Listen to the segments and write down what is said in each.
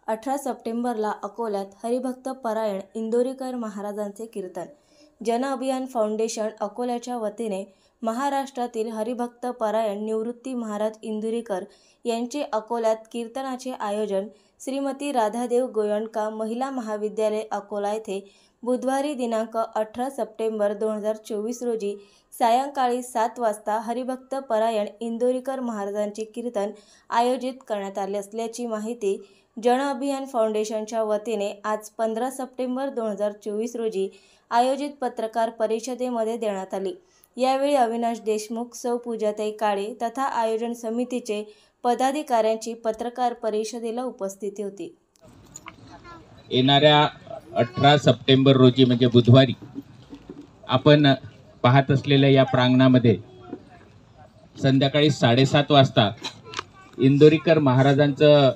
18 सप्टेंबरला अकोल्यात हरिभक्त परायण इंदोरीकर महाराजांचे कीर्तन। जन अभियान फाउंडेशन अकोल्याच्या वतीने महाराष्ट्रातील हरिभक्त परायण निवृत्ती महाराज इंदोरीकर यांचे अकोल्यात कीर्तनाचे आयोजन श्रीमती राधादेव गोयंका महिला महाविद्यालय अकोला येथे बुधवारी दिनांक 18 सप्टेंबर 2024 रोजी सायंकाळी 7 वाजता हरिभक्त परायण इंदोरीकर महाराजांचे कीर्तन आयोजित करण्यात आले असल्याची माहिती जन अभियान फाउंडेशनच्या वतीने आज 15 सप्टेंबर 2024 रोजी आयोजित पत्रकार परिषदेमध्ये देण्यात आली। यावेळी अविनाश देशमुख, सौ पूजाताई काळे तथा आयोजन समितीचे पदाधिकाऱ्यांची पत्रकार परिषदेला उपस्थिती होती। येणाऱ्या 18 सप्टेंबर रोजी म्हणजे बुधवारी आपण पाहत असलेल्या या प्रांगणामध्ये संध्याकाळी 7:30 वाजता इंदोरीकर महाराजांचं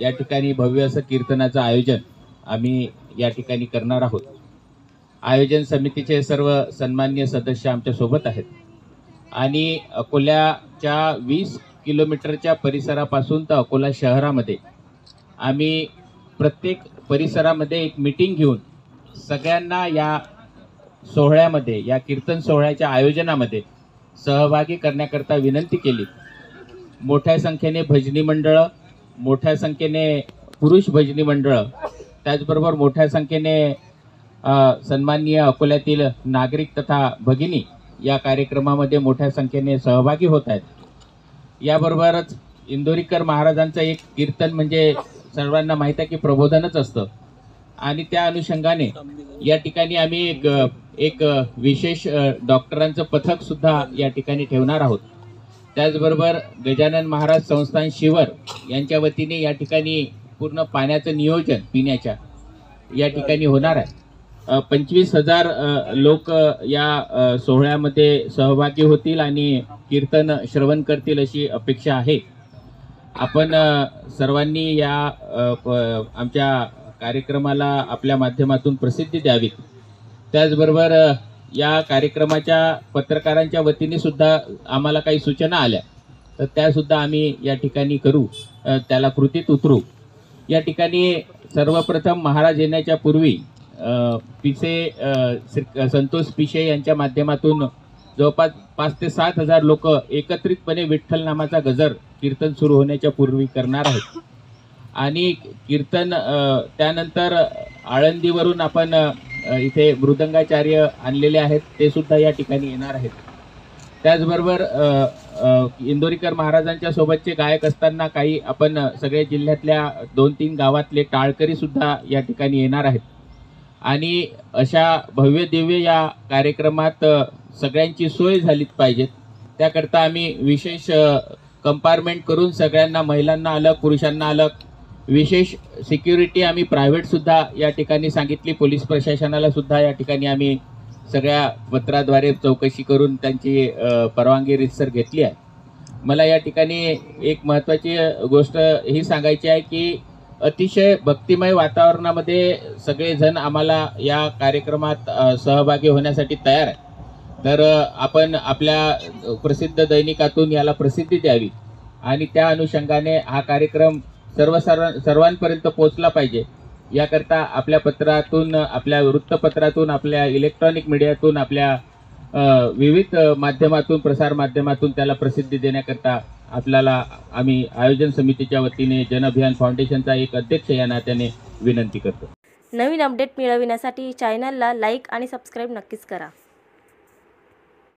या ठिकाणी भव्य असं कीर्तनाचं आयोजन आम्ही या ठिकाणी करणार आहोत। आयोजन समितीचे सर्व सन्माननीय सदस्य आमच्या सोबत आहेत आणि अकोल्याच्या 20 किलोमीटरच्या परिसरापासून तर अकोला शहरामध्ये आम्ही प्रत्येक परिसरामध्ये एक मीटिंग घेऊन सगळ्यांना या सोहळ्यामध्ये, या कीर्तन सोहळ्याच्या आयोजनामध्ये सहभागी करण्याकरता विनंती केली। मोठ्या संख्येने भजनी मंडळं, मोठ्या संख्येने पुरुष भजनी मंडळं, त्याचबरोबर मोठ्या संख्येने सन्माननीय अकोल्यातील नागरिक तथा भगिनी या कार्यक्रमामध्ये मोठ्या संख्येने सहभागी होत आहेत। याबरोबरच इंदोरीकर महाराजांचं एक कीर्तन म्हणजे सर्वांना माहीत आहे की प्रबोधनच असतं आणि त्या अनुषंगाने या ठिकाणी आम्ही एक विशेष डॉक्टरांचं पथक सुद्धा या ठिकाणी ठेवणार आहोत। त्याचबरोबर गजानन महाराज संस्थान शिवर यांच्या वतीने या ठिकाणी पूर्ण पाण्याचं नियोजन पिण्याच्या या ठिकाणी होणार आहे। 25,000 लोक या सोहळ्यामध्ये सहभागी होतील आणि कीर्तन श्रवण करतील अशी अपेक्षा आहे। आपण सर्वांनी या आमच्या कार्यक्रमाला आपल्या माध्यमातून प्रसिद्धी द्यावी। त्याचबरोबर या कार्यक्रमाच्या पत्रकारांच्या वतीने सुद्धा आम्हाला काही सूचना आल्या तर त्या सुद्धा आम्ही या ठिकाणी करू, त्याला कृतीत उतरू। या ठिकाणी सर्वप्रथम महाराज येण्याच्या पूर्वी संतोष पिशे यांच्या माध्यमातून जवळपास 5,000 ते 7,000 लोक एकत्रितपणे विठ्ठल नामाचा गजर कीर्तन सुरू होण्याच्या पूर्वी करणार आहेत आणि कीर्तन त्यानंतर आळंदीवरून आपण इथे मृदंगाचार्य आणलेले आहेत, ते सुद्धा या ठिकाणी येणार आहेत। त्याचबरोबर इंदोरीकर महाराजांच्या सोबतचे गायक असताना काही आपण सगळ्या जिल्ह्यातल्या 2-3 गावातले टाळकरी सुद्धा या ठिकाणी येणार आहेत आणि अशा भव्य दिव्य या कार्यक्रमात सगळ्यांची सोय झालीच पाहिजे। त्याकरता आम्ही विशेष कंपार्टमेंट करून सगळ्यांना, महिलांना अलग, पुरुषांना अलग, विशेष सिक्युरिटी आम्ही प्रायव्हेट सुद्धा या ठिकाणी सांगितली। पोलीस प्रशासनाला सुद्धा या ठिकाणी आम्ही सगळ्या पत्राद्वारे चौकशी करून त्यांची परवानगी रीतसर घेतली आहे। मला या ठिकाणी एक महत्त्वाची गोष्ट ही सांगायची आहे की अतिशय भक्तिमय वातावरणामध्ये सगळेजण आम्हाला या कार्यक्रमात सहभागी होण्यासाठी तयार आहे। तर आपण आपल्या प्रसिद्ध दैनिकातून याला प्रसिद्धी द्यावी आणि त्या अनुषंगाने हा कार्यक्रम सर्वांपर्यंत पोहोचला पाहिजे। याकरता आपल्या पत्रातून, आपल्या वृत्तपत्रातून, आपल्या इलेक्ट्रॉनिक मीडियातून, आपल्या विविध माध्यमातून, प्रसार माध्यमातून त्याला प्रसिद्धी देण्याकरता आपल्याला आम्ही आयोजन समितीच्या वतीने जन अभियान फाउंडेशनचा एक अध्यक्ष या नात्याने विनंती करतो। नवीन अपडेट मिळविण्यासाठी चॅनलला लाईक आणि सबस्क्राईब नक्कीच करा।